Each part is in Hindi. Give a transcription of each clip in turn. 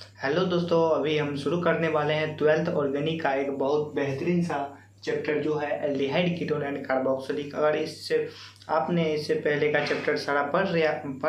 हेलो दोस्तों, अभी हम शुरू करने वाले हैं 12th ऑर्गेनिक का एक बहुत बेहतरीन सा चैप्टर जो है एल्डिहाइड कीटोन एंड कार्बोक्सिलिक। अगर इससे आपने इससे पहले का चैप्टर सारा पढ़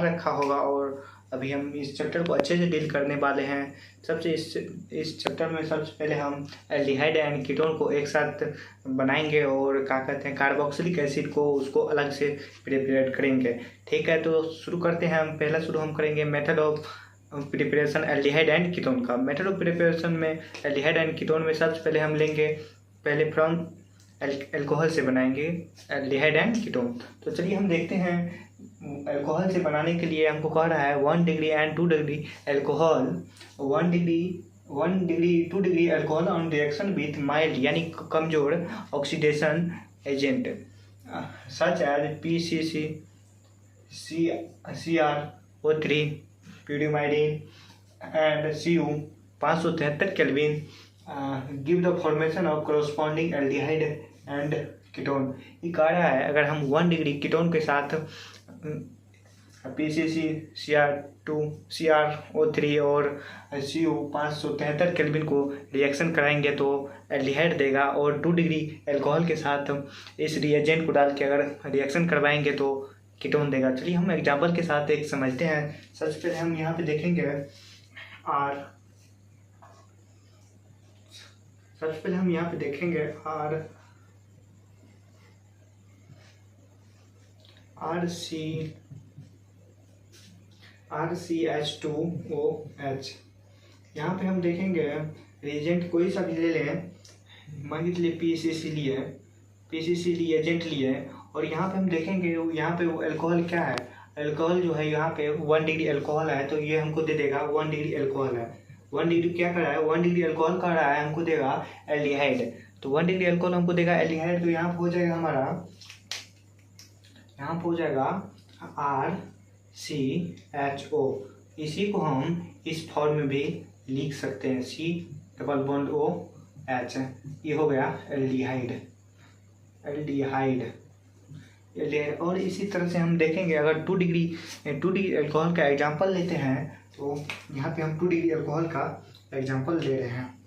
रखा होगा और अभी हम इस चैप्टर को अच्छे से डील करने वाले हैं। इस चैप्टर में सबसे पहले हम एल्डिहाइड एंड कीटोन को एक साथ बनाएंगे और क्या कहते हैं कार्बोक्सिलिक एसिड को उसको अलग से प्रिपेयर करेंगे। ठीक है, तो शुरू करते हैं। शुरू हम करेंगे method of preparation aldehyde and ketone का। मेथड ऑफ प्रिपरेशन में एल्डिहाइड एंड कीटोन में सबसे पहले हम लेंगे पहले फ्रॉम अल्कोहल से बनाएंगे एल्डिहाइड एंड कीटोन। तो चलिए हम देखते हैं। अल्कोहल से बनाने के लिए हमको कह रहा है 1 degree and 2 degree alcohol, 1 degree 2 degree alcohol on reaction with mild यानी कमजोर oxidation agent such as PCC, CrO3, pyrimidine and Cu 573 Kelvin give the formation of corresponding aldehyde and ketone। ये कह रहा है अगर हम 1 डिग्री कीटोन के साथ PCC, Cr2, CrO3 और Cu 573 केल्विन को रिएक्शन कराएंगे तो एल्डिहाइड देगा, और 2 डिग्री अल्कोहल के साथ इस रिएजेंट को डाल के अगर रिएक्शन करवाएंगे तो कीटोन देगा। चलिए हम एग्जाम्पल के साथ एक समझते हैं। सबसे पहले हम यहाँ पे देखेंगे RCH2OH। यहाँ पे हम देखेंगे रिएजेंट कोई सा भी ले लें, मान के चलिए PCC रिएजेंट लिए, और यहाँ पे हम देखेंगे यहाँ पे वो अल्कोहल क्या है। अल्कोहल जो है यहाँ पे 1 डिग्री अल्कोहल है, तो ये हमको दे देगा 1 डिग्री अल्कोहल है। 1 डिग्री क्या कर रहा है, 1 डिग्री अल्कोहल कर रहा है, हमको देगा एल्डिहाइड। तो 1 डिग्री अल्कोहल हमको देगा एल्डिहाइड। तो यहाँ पे हो जाएगा हमारा, यहाँ पे हो जाएगा RCHO। इसी को हम इस फॉर्म में भी लिख सकते हैं, C∼OH। ये हो गया एल्डिहाइड। और इसी तरह से हम देखेंगे अगर 2 डिग्री अल्कोहल का एग्जांपल लेते हैं, तो यहाँ पे हम 2 डिग्री अल्कोहल का एग्जांपल ले रहे हैं।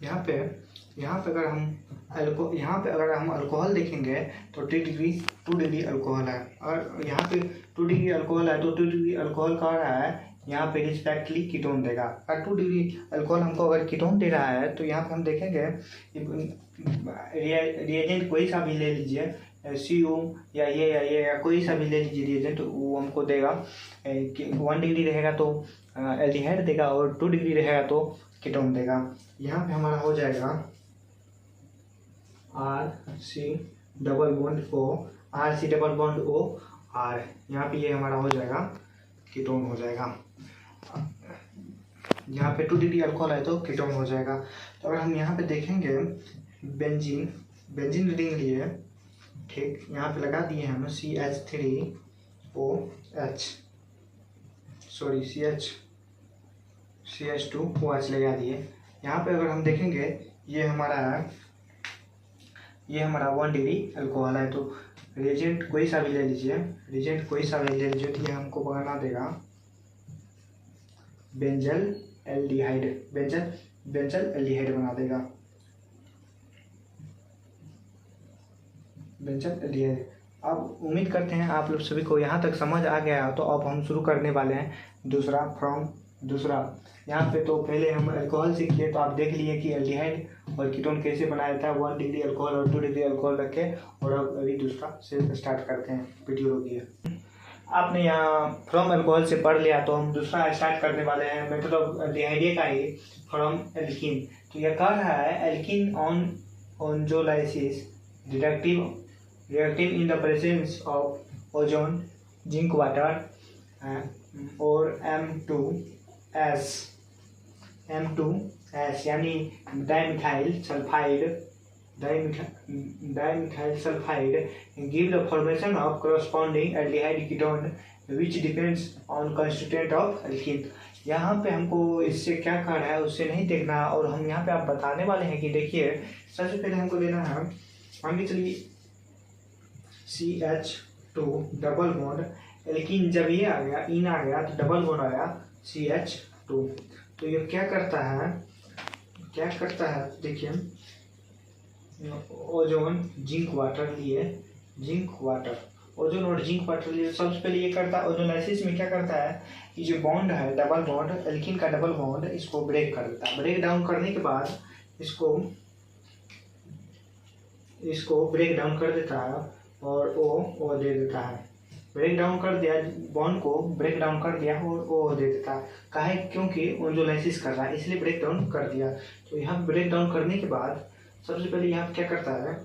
यहाँ पे अगर हम अल्कोहल देखेंगे तो 2 डिग्री अल्कोहल है, और यहाँ पे 2 डिग्री अल्कोहल है तो 2 डिग्री अल्कोहल का रहा है यहाँ पे रिस्पेक्टली कीटोन देगा। और 2 डिग्री अल्कोहल हमको अगर कीटोन दे रहा है तो यहाँ पे हम देखेंगे रिएजेंट कोई सा भी ले लीजिए, Cu या कोई सा भी ले लीजिए रिएजेंट, वो हमको देगा 1 डिग्री रहेगा तो एल्डिहाइड देगा, और 2 डिग्री रहेगा तो कीटोन देगा। यहाँ पे हमारा हो जाएगा RC∼OR। यहाँ पे ये हमारा हो जाएगा कीटोन हो जाएगा। यहाँ पे 2 डिग्री अल्कोहल है तो कीटोन हो जाएगा। तो अगर हम यहाँ पे देखेंगे बेंजीन रिंग लिए, ठीक, यहाँ पे लगा दिए हम CH2OH लगा दिए। यहाँ पे अगर हम देखेंगे ये हमारा 1 डिग्री अल्कोहल है, तो रिएजेंट कोई सा भी ले लीजिए, तो ये हमको बना देगा बेंजल एल्डिहाइड बना देगा, बेंजल एल्डिहाइड। अब उम्मीद करते हैं आप लोग सभी को यहाँ तक समझ आ गया। तो अब हम शुरू करने वाले हैं दूसरा। यहाँ पे तो पहले हम अल्कोहल सीखे, तो आप देख लिए कि एल्डिहाइड और कीटोन कैसे बनाया था, 1 डिग्री अल्कोहल और 2 डिग्री अल्कोहल रखे। और अब अभी दूसरा से स्टार्ट करते हैं। वीडियो रोकिए। आपने यहाँ फ्रॉम अल्कोहल से पढ़ लिया, तो हम दूसरा स्टार्ट करने वाले हैं मेथड ऑफ एल्डिहाइड का ही फ्रॉम एल्कीन। तो यह कह रहा है alkene on ozonolysis reactive in the presence of ozone, zinc water और M2S यानी dimethyl sulphide give the formation of corresponding aldehyde ketone which depends on constituent of alkene। यहाँ पे हमको इससे क्या कह रहा है उससे नहीं देखना, और हम यहाँ पे आप बताने वाले हैं कि देखिए सबसे पहले हमको लेना है मान के चलिए CH2 डबल बॉन्ड, लेकिन जब ये आ गया इन आ गया तो डबल बॉन्ड आया CH2। तो ये क्या करता है देखिए, ओजोन जिंक वाटर लिए, ओजोन और जिंक वाटर लिए। सबसे पहले ये करता है ओजोनाइसिस में क्या करता है, ये जो बॉन्ड है डबल बॉन्ड, एल्कीन का डबल बॉन्ड, इसको ब्रेक कर देता है। ब्रेक डाउन करने के बाद इसको ब्रेक डाउन कर देता है और ओ दे देता है। ब्रेक डाउन कर दिया, बॉन्ड को ब्रेक डाउन कर दिया और ओ दे देता है। काहे, क्योंकि ओजोनाइसिस कर रहा है इसलिए ब्रेक डाउन कर दिया। तो यहाँ ब्रेक डाउन करने के बाद सबसे पहले यहाँ क्या करता है,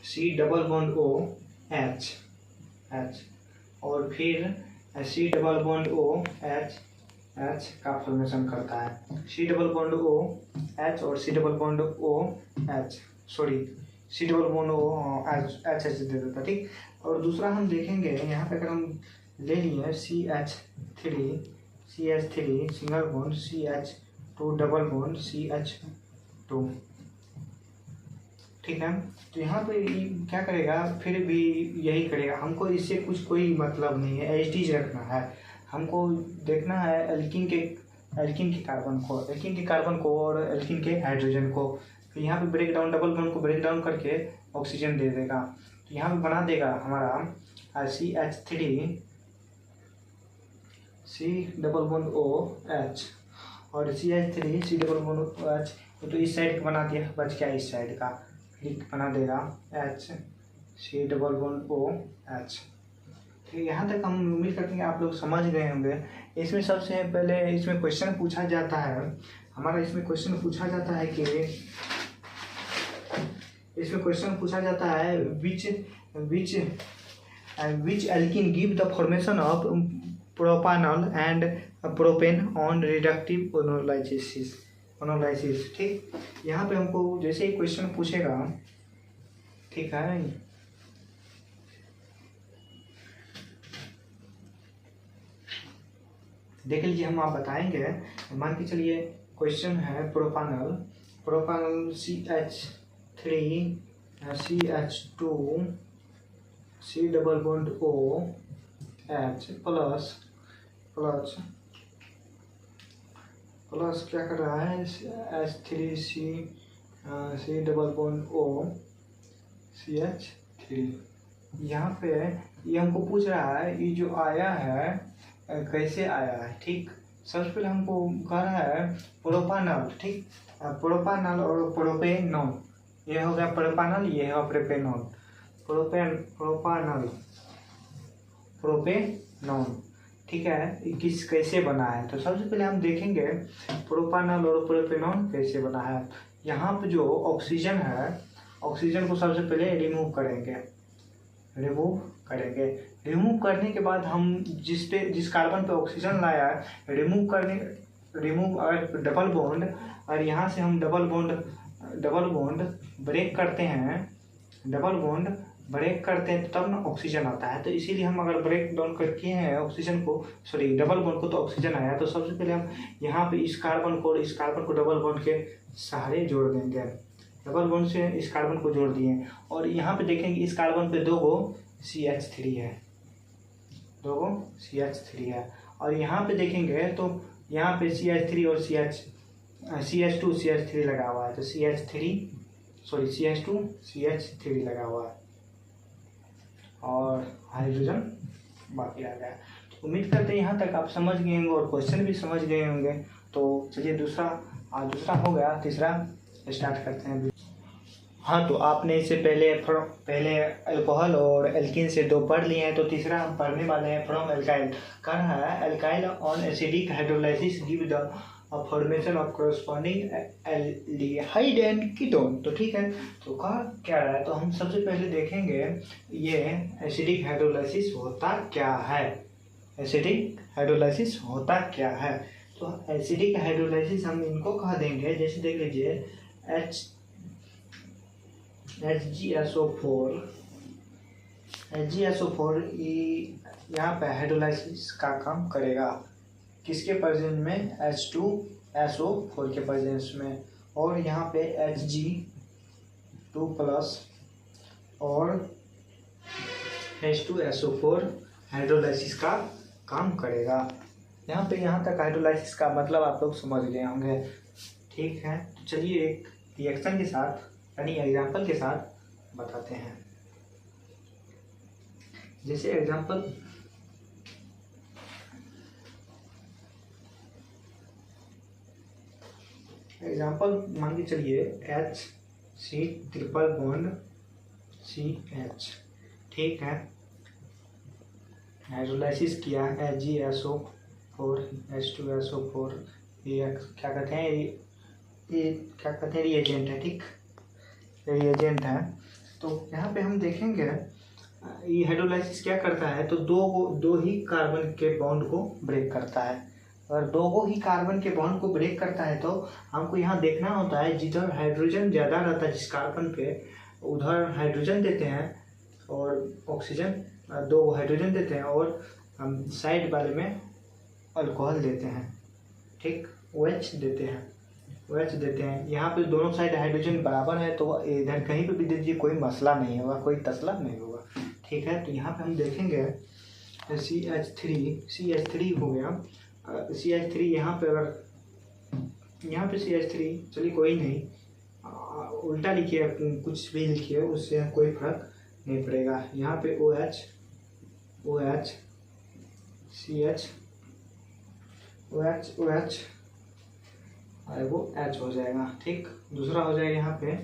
C double bond O H और फिर C double bond O H का फॉर्मेशन करता है। C double bond O H और C double bond O H, sorry C double bond O H दे देता, ठीक। और दूसरा हम देखेंगे यहाँ पे, अगर हम ले लिए CH3 single bond CH2 double bond CH2, ठीक है। तो यहाँ पे क्या करेगा, फिर भी यही करेगा। हमको इससे कोई मतलब नहीं है, एच रखना है। हमको देखना है एल्कीन के कार्बन को और एल्कीन के हाइड्रोजन को। तो यहाँ पे ब्रेक डाउन, डबल बॉन्ड को ब्रेक डाउन करके ऑक्सीजन दे देगा। तो यहाँ पे बना देगा हमारा CH3 C double bond OH और CH3 C double bond OH। तो इस साइड का बना दिया, बच गया इस साइड का, बना देगा H C double bond OH। तो यहाँ तक हम उम्मीद करते हैं आप लोग समझ गए होंगे। इसमें सबसे पहले इसमें क्वेश्चन पूछा जाता है हमारा, इसमें क्वेश्चन पूछा जाता है which alkene give the formation of propanol and propane on reductive ओनोलाइसिस, ठीक। यहाँ पे हमको जैसे ही क्वेश्चन पूछेगा, ठीक है, देख लीजिए, हम आप बताएंगे। मान के चलिए क्वेश्चन है प्रोपानल CH3 CH2 C double bond OH plus क्या कर रहा है H3C double bond O CH3। यहाँ पे ये हमको पूछ रहा है ये जो आया है कैसे आया है, ठीक। सबसे पहले हमको कह रहा है प्रोपानल, ठीक। प्रोपानल और प्रोपेनॉल, ये हो गया प्रोपानल, ये है प्रोपेनॉल। प्रोपेनॉल, ठीक है। कैसे बना है, तो सबसे पहले हम देखेंगे प्रोपानल और प्रोपेनॉल कैसे बना है। यहाँ पे जो ऑक्सीजन है, ऑक्सीजन को सबसे पहले रिमूव करेंगे। रिमूव करने के बाद हम जिस कार्बन पे ऑक्सीजन लाया है, रिमूव और डबल बॉन्ड, और यहाँ से हम डबल बॉन्ड ब्रेक करते हैं, तब ना ऑक्सीजन आता है। तो इसीलिए हम अगर ब्रेक डाउन करके हैं ऑक्सीजन को, सॉरी डबल बॉन्ड को, तो ऑक्सीजन आया। तो सबसे पहले हम यहाँ पे इस कार्बन को डबल बॉन्ड के सहारे जोड़ देंगे। डबल बॉन्ड से इस कार्बन को जोड़ दिए, और यहाँ पे देखेंगे इस कार्बन पे 2 CH3 है, और यहाँ पे देखेंगे तो यहाँ पे CH3 और CH2 CH3 लगा हुआ है। तो CH2 CH3 लगा हुआ है, और हाइड्रोजन बाकी रह गया। तो उम्मीद करते हैं यहाँ तक आप समझ गए होंगे और क्वेश्चन भी समझ गए होंगे। तो चलिए दूसरा हो गया, तीसरा स्टार्ट करते हैं। हाँ, तो आपने इससे पहले अल्कोहल और एल्कीन से 2 पढ़ लिए हैं। तो तीसरा हम पढ़ने वाले हैं फ्रॉम एल्काइल। कह रहा है alkyl on acidic hydrolysis give the formation of corresponding aldehyde and ketone. तो ठीक है, तो क्या रहा है, तो हम सबसे पहले देखेंगे ये एसिडिक हाइड्रोलाइसिस होता क्या है। तो एसिडिक हाइड्रोलाइसिस हम इनको कह देंगे, जैसे देख लीजिए HgSO4 यहाँ पे हाइड्रोलाइसिस का काम करेगा। किसके प्रेजेंस में, H2SO4 के प्रेजेंस में, और यहाँ पे Hg2+ और H2SO4 हाइड्रोलाइसिस का काम करेगा। यहाँ तक हाइड्रोलाइसिस का मतलब आप लोग समझ गए होंगे। ठीक है, तो चलिए एक रिएक्शन के साथ यानी एग्जाम्पल के साथ बताते हैं। जैसे एग्जाम्पल मान के चलिए HC ट्रिपल बॉन्ड CH। ठीक है, हाइड्रोलाइसिस किया HgSO4 H2SO4, ये क्या कहते हैं, रिएजेंट है। ठीक, रिएजेंट है। तो यहाँ पे हम देखेंगे ये हाइड्रोलाइसिस क्या करता है, तो दो ही कार्बन के बॉन्ड को ब्रेक करता है। और दो ही कार्बन के बॉन्ड को ब्रेक करता है तो हमको यहाँ देखना होता है जिधर हाइड्रोजन ज़्यादा रहता है जिस कार्बन पे, उधर हाइड्रोजन देते हैं और ऑक्सीजन, दो हाइड्रोजन देते हैं और हम साइड वाले में अल्कोहल देते हैं। ठीक, OH देते हैं। यहाँ पे दोनों साइड हाइड्रोजन बराबर है तो इधर कहीं पे भी दे दीजिए, कोई मसला नहीं होगा, कोई तसला नहीं होगा। ठीक है, तो यहाँ पे हम देखेंगे CH3 हो गया। CH3 यहाँ पे CH3, चलिए कोई नहीं, उल्टा लिखिए, कुछ भी लिखिए, उससे कोई फर्क नहीं पड़ेगा। यहाँ पे OH CH OH और वो H हो जाएगा। ठीक, दूसरा हो जाएगा यहाँ पे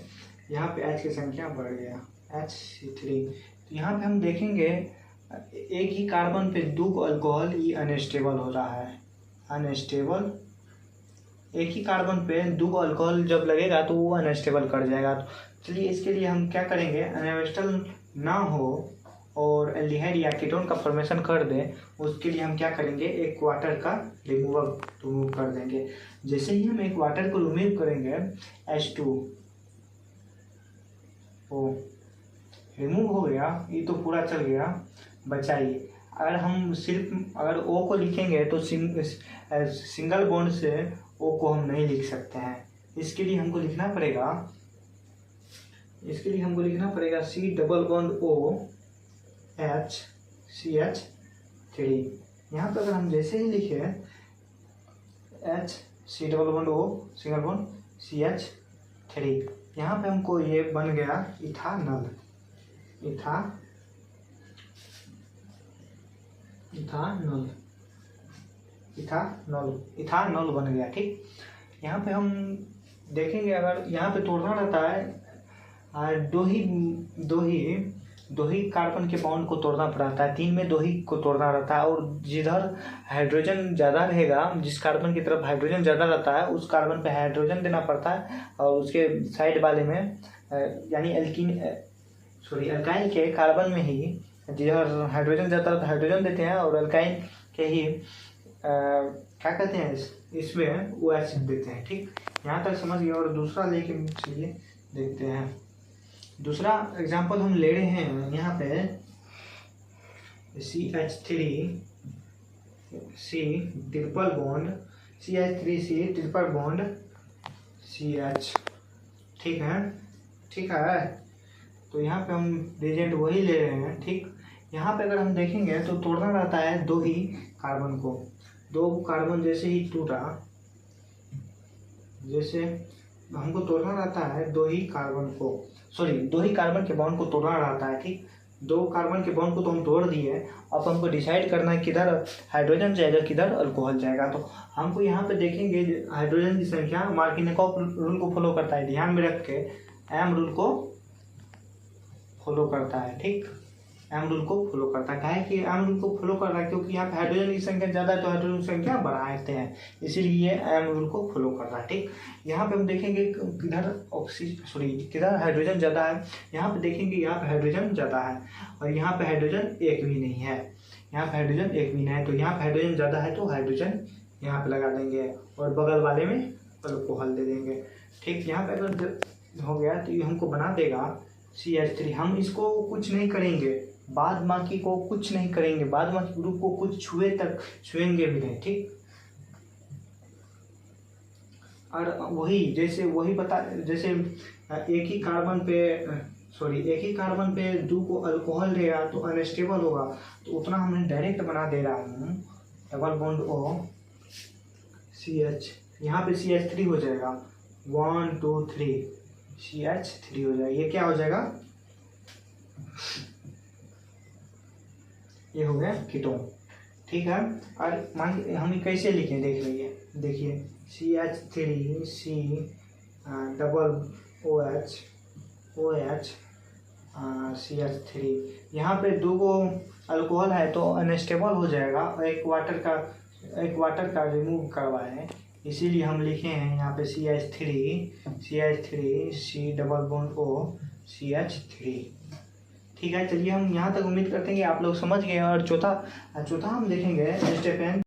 H की संख्या बढ़ गया HC3। तो यहाँ पे हम देखेंगे एक ही कार्बन पे दो अल्कोहल, ये अनस्टेबल हो रहा है, अनस्टेबल। एक ही कार्बन पे दो अल्कोहल जब लगेगा तो वो अनस्टेबल कर जाएगा। तो चलिए इसके लिए हम क्या करेंगे, अनस्टेबल ना हो और एल्डिहाइड या कीटोन का फॉर्मेशन कर दे, उसके लिए हम क्या करेंगे, एक वाटर का रिमूव कर देंगे। जैसे ही हम एक वाटर को रिमूव करेंगे, H2O रिमूव हो गया, ये तो पूरा चल गया, बचाइए। अगर O को लिखेंगे तो सिंगल बॉन्ड से O को हम नहीं लिख सकते हैं। इसके लिए हमको लिखना पड़ेगा C double bond O H CH3। यहाँ पर अगर हम जैसे ही लिखे H C double bond O single bond CH3, यहाँ पे हमको ये बन गया इथानॉल बन गया। ठीक, यहाँ पे हम देखेंगे, अगर यहाँ पे तोड़ना रहता है दो ही कार्बन के बॉन्ड को तोड़ना पड़ता है, 3 में 2 ही को तोड़ना रहता है। और जिधर हाइड्रोजन ज़्यादा रहेगा, जिस कार्बन की तरफ हाइड्रोजन ज़्यादा रहता है, उस कार्बन पे हाइड्रोजन देना पड़ता है और उसके साइड वाले में यानी अल्काइल के कार्बन में ही जिधर हाइड्रोजन ज़्यादा रहता है हाइड्रोजन देते हैं और अल्काइल के ही क्या कहते हैं इसमें वो एसिड देते हैं। ठीक, यहाँ तक समझ गए। और दूसरा लेके चलिए देखते हैं। दूसरा एग्जांपल हम ले रहे हैं यहाँ पे CH3C ट्रिपल बॉन्ड CH। ठीक है, तो यहाँ पे हम रिएजेंट वही ले रहे हैं। ठीक, यहाँ पे अगर हम देखेंगे तो तोड़ना रहता है दो ही कार्बन को। दो कार्बन जैसे ही टूटा, जैसे हमको तोड़ना रहता है दो ही कार्बन के बॉन्ड को तोड़ना रहता है। ठीक, 2 कार्बन के बॉन्ड को तो हम तोड़ दिए, अब हमको डिसाइड करना है किधर हाइड्रोजन जाएगा किधर अल्कोहल जाएगा। तो हमको यहाँ पे देखेंगे हाइड्रोजन की संख्या मार्किनेकोव रूल को फॉलो करता है, ध्यान में रख के एम रूल को फॉलो करता है। ठीक, एम रूल को फॉलो करता है। काहे कि एम रूल को फॉलो कर रहा है क्योंकि यहाँ पे हाइड्रोजन की संख्या ज़्यादा है तो हाइड्रोजन की संख्या बढ़ाते हैं, इसीलिए एम रूल को फॉलो कर रहा है। ठीक, यहाँ पे हम देखेंगे किधर हाइड्रोजन ज़्यादा है, यहाँ पे देखेंगे यहाँ पे हाइड्रोजन ज़्यादा है और यहाँ पे हाइड्रोजन एक भी नहीं है, तो यहाँ पे हाइड्रोजन ज़्यादा है तो हाइड्रोजन यहाँ पे लगा देंगे और बगल वाले में अल्कोहल दे देंगे। ठीक, यहाँ पे अगर हो गया तो ये हमको बना देगा CH3। हम इसको कुछ नहीं करेंगे, बाद बाकी को कुछ नहीं करेंगे, बाद बाकी ग्रुप को कुछ छुएंगे भी नहीं। ठीक, और जैसे एक ही कार्बन पे सॉरी एक ही कार्बन पे दो को अल्कोहल रहेगा तो अनस्टेबल होगा, तो उतना हमने डायरेक्ट बना दे रहा हूँ। डबल बॉन्ड ओ CH, यहाँ पे CH3 हो जाएगा, 1 2 3 CH3 हो जाएगा। ये क्या हो जाएगा, ये हो गया कीटोन। ठीक है, और मान हम कैसे लिखें देख लीजिए, देखिए CH3 C double OH OH CH3, यहाँ पे दो गो अल्कोहल है तो अनस्टेबल हो जाएगा, और एक वाटर का रिमूव करवाएं, इसीलिए हम लिखे हैं यहाँ पे CH3 C double bond O CH3। ठीक है, चलिए हम यहाँ तक उम्मीद करते हैं कि आप लोग समझ गए। और चौथा हम देखेंगे स्टेप